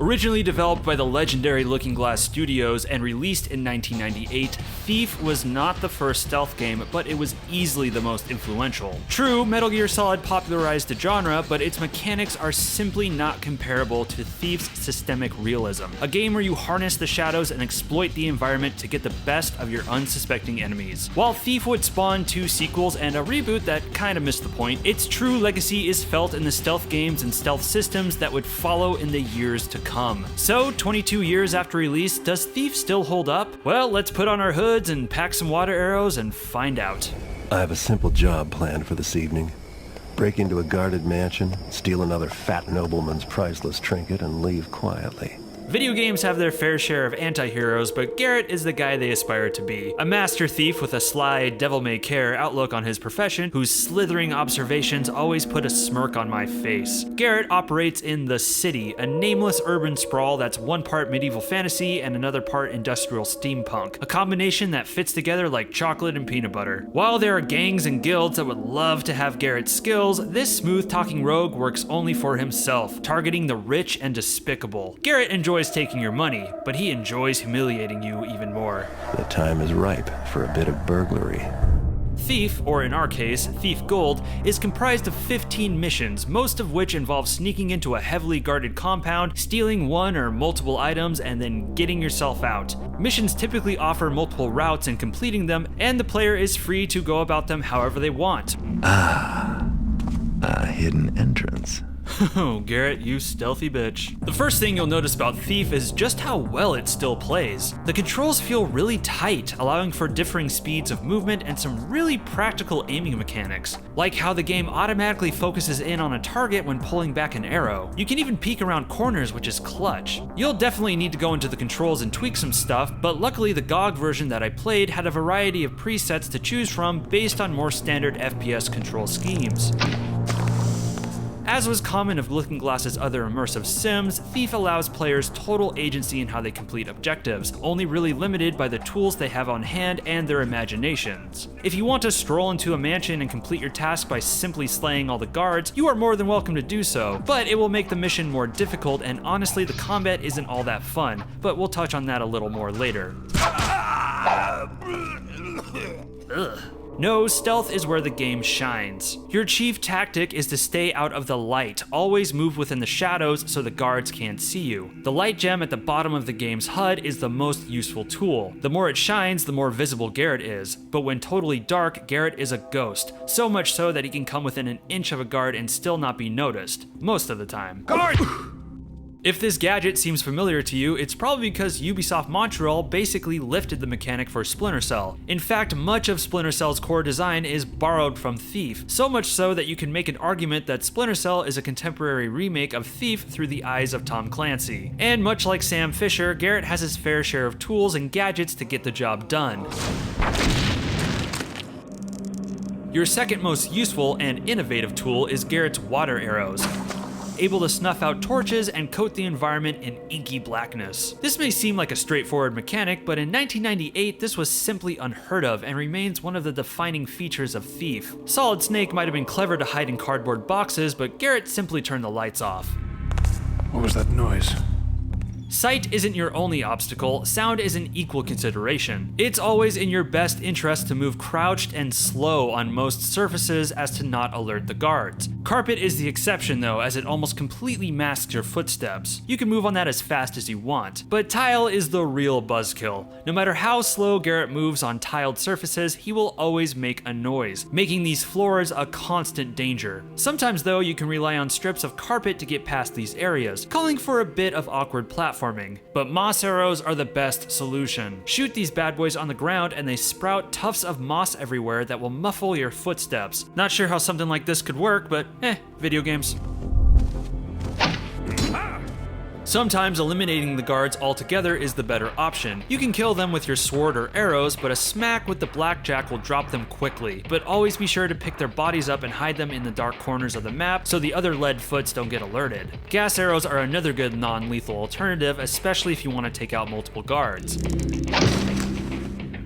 Originally developed by the legendary Looking Glass Studios and released in 1998, Thief was not the first stealth game, but it was easily the most influential. True, Metal Gear Solid popularized the genre, but its mechanics are simply not comparable to Thief's systemic realism, a game where you harness the shadows and exploit the environment to get the best of your unsuspecting enemies. While Thief would spawn 2 sequels and a reboot that kinda missed the point, its true legacy is felt in the stealth games and stealth systems that would follow in the years to come. So, 22 years after release, does Thief still hold up? Well, let's put on our hoods and pack some water arrows and find out. I have a simple job planned for this evening. Break into a guarded mansion, steal another fat nobleman's priceless trinket, and leave quietly. Video games have their fair share of anti-heroes, but Garrett is the guy they aspire to be. A master thief with a sly, devil-may-care outlook on his profession, whose slithering observations always put a smirk on my face. Garrett operates in The City, a nameless urban sprawl that's one part medieval fantasy and another part industrial steampunk, a combination that fits together like chocolate and peanut butter. While there are gangs and guilds that would love to have Garrett's skills, this smooth-talking rogue works only for himself, targeting the rich and despicable. Garrett enjoys taking your money, but he enjoys humiliating you even more. The time is ripe for a bit of burglary. Thief, or in our case, Thief Gold, is comprised of 15 missions, most of which involve sneaking into a heavily guarded compound, stealing one or multiple items, and then getting yourself out. Missions typically offer multiple routes in completing them, and the player is free to go about them however they want. A hidden entrance. Oh, Garrett, you stealthy bitch. The first thing you'll notice about Thief is just how well it still plays. The controls feel really tight, allowing for differing speeds of movement and some really practical aiming mechanics, like how the game automatically focuses in on a target when pulling back an arrow. You can even peek around corners, which is clutch. You'll definitely need to go into the controls and tweak some stuff, but luckily the GOG version that I played had a variety of presets to choose from based on more standard FPS control schemes. As was common of Looking Glass's other immersive sims, Thief allows players total agency in how they complete objectives, only really limited by the tools they have on hand and their imaginations. If you want to stroll into a mansion and complete your task by simply slaying all the guards, you are more than welcome to do so, but it will make the mission more difficult, and honestly the combat isn't all that fun, but we'll touch on that a little more later. Ugh. No, stealth is where the game shines. Your chief tactic is to stay out of the light, always move within the shadows so the guards can't see you. The light gem at the bottom of the game's HUD is the most useful tool. The more it shines, the more visible Garrett is, but when totally dark, Garrett is a ghost, so much so that he can come within an inch of a guard and still not be noticed, most of the time. Guard! If this gadget seems familiar to you, it's probably because Ubisoft Montreal basically lifted the mechanic for Splinter Cell. In fact, much of Splinter Cell's core design is borrowed from Thief, so much so that you can make an argument that Splinter Cell is a contemporary remake of Thief through the eyes of Tom Clancy. And much like Sam Fisher, Garrett has his fair share of tools and gadgets to get the job done. Your second most useful and innovative tool is Garrett's water arrows, able to snuff out torches and coat the environment in inky blackness. This may seem like a straightforward mechanic, but in 1998 this was simply unheard of and remains one of the defining features of Thief. Solid Snake might have been clever to hide in cardboard boxes, but Garrett simply turned the lights off. What was that noise? Sight isn't your only obstacle, sound is an equal consideration. It's always in your best interest to move crouched and slow on most surfaces as to not alert the guards. Carpet is the exception though, as it almost completely masks your footsteps. You can move on that as fast as you want, but tile is the real buzzkill. No matter how slow Garrett moves on tiled surfaces, he will always make a noise, making these floors a constant danger. Sometimes though, you can rely on strips of carpet to get past these areas, calling for a bit of awkward platforming. But moss arrows are the best solution. Shoot these bad boys on the ground and they sprout tufts of moss everywhere that will muffle your footsteps. Not sure how something like this could work, but video games. Sometimes eliminating the guards altogether is the better option. You can kill them with your sword or arrows, but a smack with the blackjack will drop them quickly. But always be sure to pick their bodies up and hide them in the dark corners of the map so the other lead foots don't get alerted. Gas arrows are another good non-lethal alternative, especially if you want to take out multiple guards.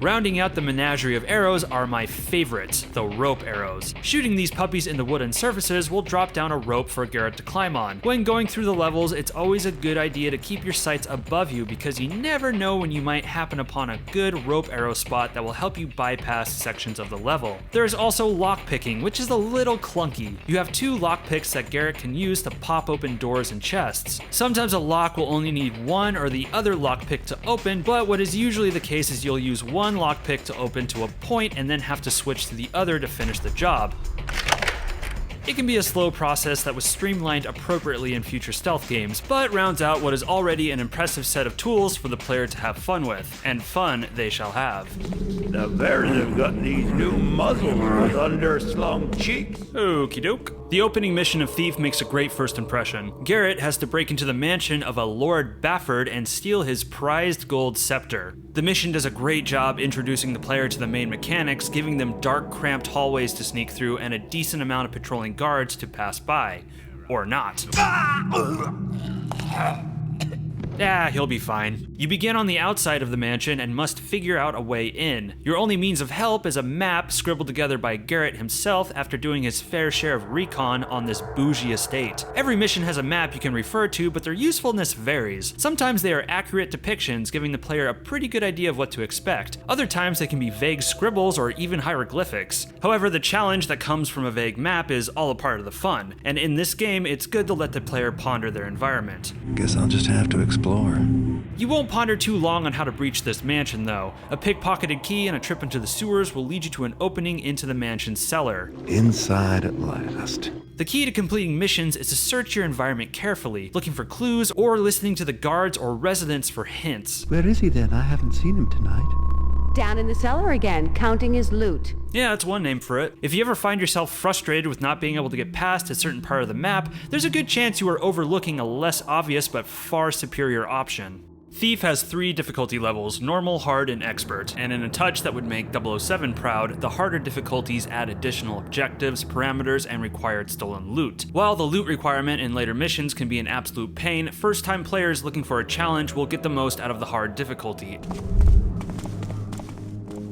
Rounding out the menagerie of arrows are my favorites, the rope arrows. Shooting these puppies into wooden surfaces will drop down a rope for Garrett to climb on. When going through the levels, it's always a good idea to keep your sights above you because you never know when you might happen upon a good rope arrow spot that will help you bypass sections of the level. There's also lockpicking, which is a little clunky. You have 2 lockpicks that Garrett can use to pop open doors and chests. Sometimes a lock will only need one or the other lockpick to open, but what is usually the case is you'll use one lockpick to open to a point and then have to switch to the other to finish the job. It can be a slow process that was streamlined appropriately in future stealth games, but rounds out what is already an impressive set of tools for the player to have fun with, and fun they shall have. The bears have got these new muzzles with underslung cheeks. Okie doke. The opening mission of Thief makes a great first impression. Garrett has to break into the mansion of a Lord Bafford and steal his prized gold scepter. The mission does a great job introducing the player to the main mechanics, giving them dark, cramped hallways to sneak through and a decent amount of patrolling guards to pass by. Or not. He'll be fine. You begin on the outside of the mansion and must figure out a way in. Your only means of help is a map scribbled together by Garrett himself after doing his fair share of recon on this bougie estate. Every mission has a map you can refer to, but their usefulness varies. Sometimes they are accurate depictions, giving the player a pretty good idea of what to expect. Other times they can be vague scribbles or even hieroglyphics. However, the challenge that comes from a vague map is all a part of the fun, and in this game, it's good to let the player ponder their environment. Guess I'll just have to explore. You won't ponder too long on how to breach this mansion, though. A pickpocketed key and a trip into the sewers will lead you to an opening into the mansion's cellar. Inside at last. The key to completing missions is to search your environment carefully, looking for clues or listening to the guards or residents for hints. Where is he then? I haven't seen him tonight. Down in the cellar again, counting his loot. Yeah, that's one name for it. If you ever find yourself frustrated with not being able to get past a certain part of the map, there's a good chance you are overlooking a less obvious but far superior option. Thief has 3 difficulty levels, normal, hard, and expert, and in a touch that would make 007 proud, the harder difficulties add additional objectives, parameters, and required stolen loot. While the loot requirement in later missions can be an absolute pain, first-time players looking for a challenge will get the most out of the hard difficulty.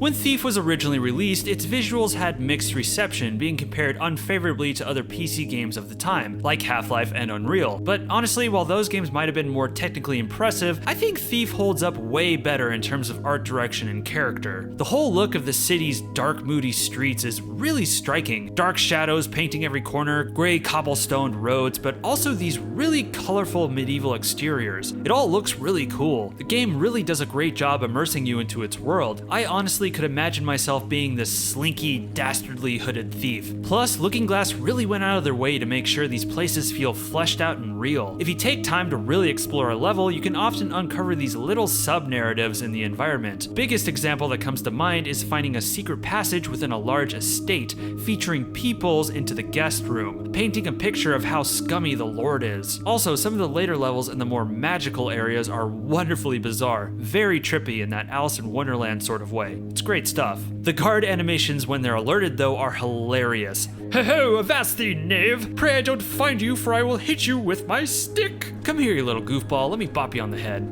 When Thief was originally released, its visuals had mixed reception, being compared unfavorably to other PC games of the time, like Half-Life and Unreal. But honestly, while those games might have been more technically impressive, I think Thief holds up way better in terms of art direction and character. The whole look of the city's dark, moody streets is really striking. Dark shadows painting every corner, gray cobblestoned roads, but also these really colorful medieval exteriors. It all looks really cool. The game really does a great job immersing you into its world. I honestly could imagine myself being this slinky, dastardly hooded thief. Plus, Looking Glass really went out of their way to make sure these places feel fleshed out and real. If you take time to really explore a level, you can often uncover these little sub-narratives in the environment. Biggest example that comes to mind is finding a secret passage within a large estate, featuring peepholes into the guest room, painting a picture of how scummy the Lord is. Also, some of the later levels in the more magical areas are wonderfully bizarre, very trippy in that Alice in Wonderland sort of way. It's great stuff. The guard animations when they're alerted, though, are hilarious. Ho-ho, avast thee, knave! Pray I don't find you, for I will hit you with my stick! Come here, you little goofball, let me bop you on the head.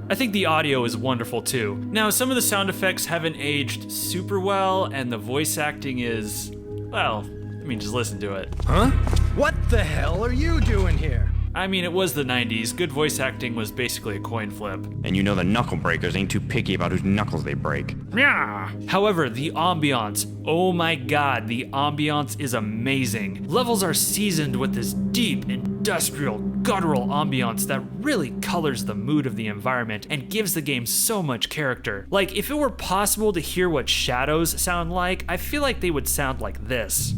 I think the audio is wonderful too. Now, some of the sound effects haven't aged super well, and the voice acting is, well, I mean, just listen to it. Huh? What the hell are you doing here? I mean, it was the 90s. Good voice acting was basically a coin flip. And you know the knuckle breakers ain't too picky about whose knuckles they break. Yeah. However, the ambiance, oh my god, the ambiance is amazing. Levels are seasoned with this deep, industrial, guttural ambiance that really colors the mood of the environment and gives the game so much character. Like, if it were possible to hear what shadows sound like, I feel like they would sound like this.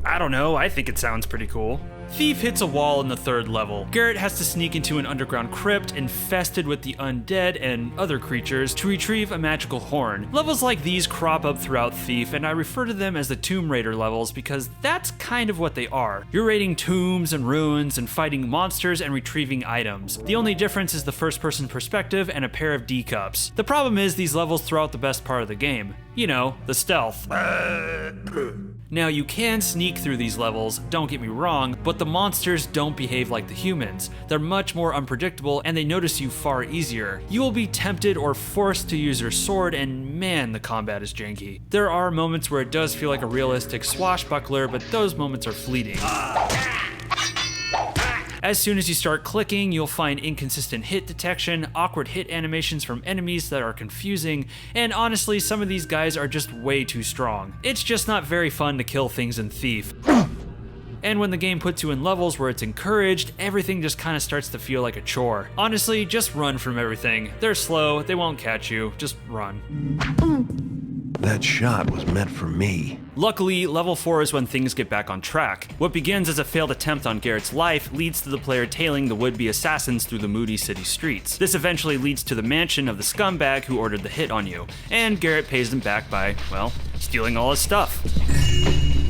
I don't know, I think it sounds pretty cool. Thief hits a wall in the 3rd level. Garrett has to sneak into an underground crypt infested with the undead and other creatures to retrieve a magical horn. Levels like these crop up throughout Thief, and I refer to them as the Tomb Raider levels because that's kind of what they are. You're raiding tombs and ruins and fighting monsters and retrieving items. The only difference is the first-person perspective and a pair of D-cups. The problem is these levels throw out the best part of the game. You know, the stealth. Now, you can sneak through these levels, don't get me wrong, but the monsters don't behave like the humans. They're much more unpredictable and they notice you far easier. You will be tempted or forced to use your sword, and man, the combat is janky. There are moments where it does feel like a realistic swashbuckler, but those moments are fleeting. As soon as you start clicking, you'll find inconsistent hit detection, awkward hit animations from enemies that are confusing, and honestly, some of these guys are just way too strong. It's just not very fun to kill things in Thief. And when the game puts you in levels where it's encouraged, everything just kind of starts to feel like a chore. Honestly, just run from everything. They're slow, they won't catch you, just run. That shot was meant for me. Luckily, level 4 is when things get back on track. What begins as a failed attempt on Garrett's life leads to the player tailing the would-be assassins through the moody city streets. This eventually leads to the mansion of the scumbag who ordered the hit on you, and Garrett pays them back by, well, stealing all his stuff.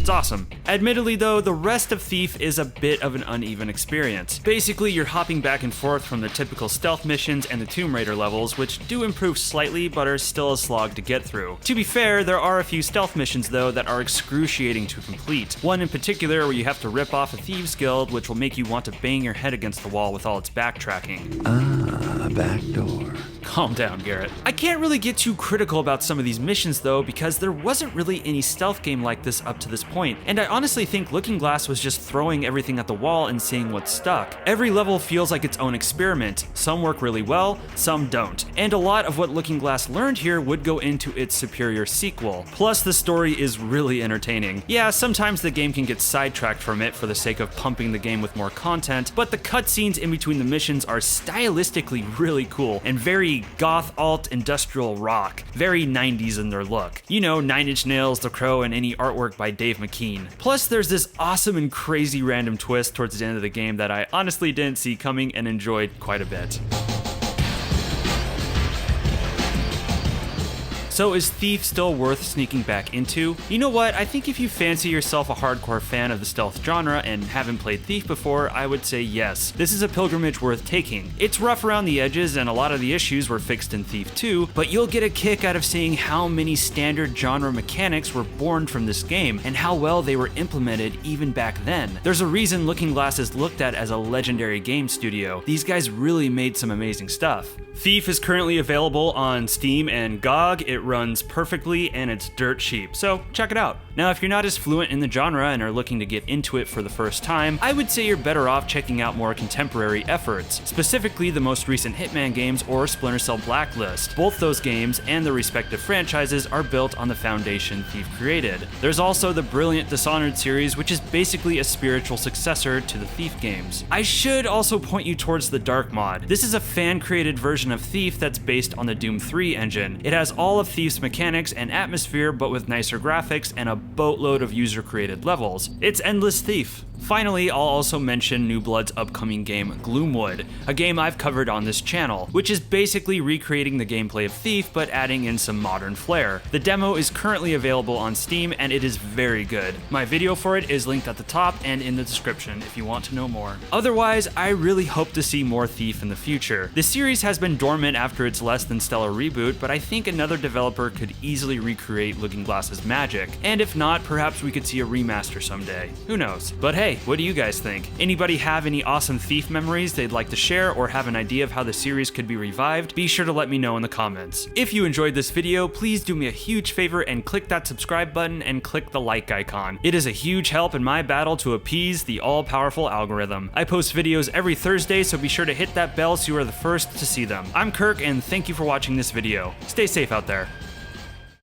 It's awesome. Admittedly though, the rest of Thief is a bit of an uneven experience. Basically, you're hopping back and forth from the typical stealth missions and the Tomb Raider levels, which do improve slightly but are still a slog to get through. To be fair, there are a few stealth missions though that are excruciating to complete. One in particular where you have to rip off a thieves guild, which will make you want to bang your head against the wall with all its backtracking. Ah, back door. Calm down, Garrett. I can't really get too critical about some of these missions though, because there wasn't really any stealth game like this up to this point, and I honestly think Looking Glass was just throwing everything at the wall and seeing what stuck. Every level feels like its own experiment. Some work really well, some don't. And a lot of what Looking Glass learned here would go into its superior sequel. Plus, the story is really entertaining. Yeah, sometimes the game can get sidetracked from it for the sake of pumping the game with more content, but the cutscenes in between the missions are stylistically really cool and very goth alt industrial rock, very 90s in their look. You know, 9 Inch Nails, The Crow, and any artwork by Dave McKean. Plus, there's this awesome and crazy random twist towards the end of the game that I honestly didn't see coming and enjoyed quite a bit. So is Thief still worth sneaking back into? You know what, I think if you fancy yourself a hardcore fan of the stealth genre and haven't played Thief before, I would say yes. This is a pilgrimage worth taking. It's rough around the edges and a lot of the issues were fixed in Thief 2, but you'll get a kick out of seeing how many standard genre mechanics were born from this game and how well they were implemented even back then. There's a reason Looking Glass is looked at as a legendary game studio. These guys really made some amazing stuff. Thief is currently available on Steam and GOG. It runs perfectly and it's dirt cheap, so check it out. Now, if you're not as fluent in the genre and are looking to get into it for the first time, I would say you're better off checking out more contemporary efforts, specifically the most recent Hitman games or Splinter Cell Blacklist. Both those games and their respective franchises are built on the foundation Thief created. There's also the brilliant Dishonored series, which is basically a spiritual successor to the Thief games. I should also point you towards the Dark mod. This is a fan-created version of Thief that's based on the Doom 3 engine. It has all of Thief's mechanics and atmosphere, but with nicer graphics and a boatload of user-created levels. It's endless Thief. Finally, I'll also mention New Blood's upcoming game, Gloomwood, a game I've covered on this channel, which is basically recreating the gameplay of Thief but adding in some modern flair. The demo is currently available on Steam and it is very good. My video for it is linked at the top and in the description if you want to know more. Otherwise, I really hope to see more Thief in the future. The series has been dormant after its less than stellar reboot, but I think another developer could easily recreate Looking Glass's magic, and if not, perhaps we could see a remaster someday. Who knows? But hey, what do you guys think? Anybody have any awesome Thief memories they'd like to share or have an idea of how the series could be revived? Be sure to let me know in the comments. If you enjoyed this video, please do me a huge favor and click that subscribe button and click the like icon. It is a huge help in my battle to appease the all-powerful algorithm. I post videos every Thursday, so be sure to hit that bell so you are the first to see them. I'm Kirk, and thank you for watching this video. Stay safe out there.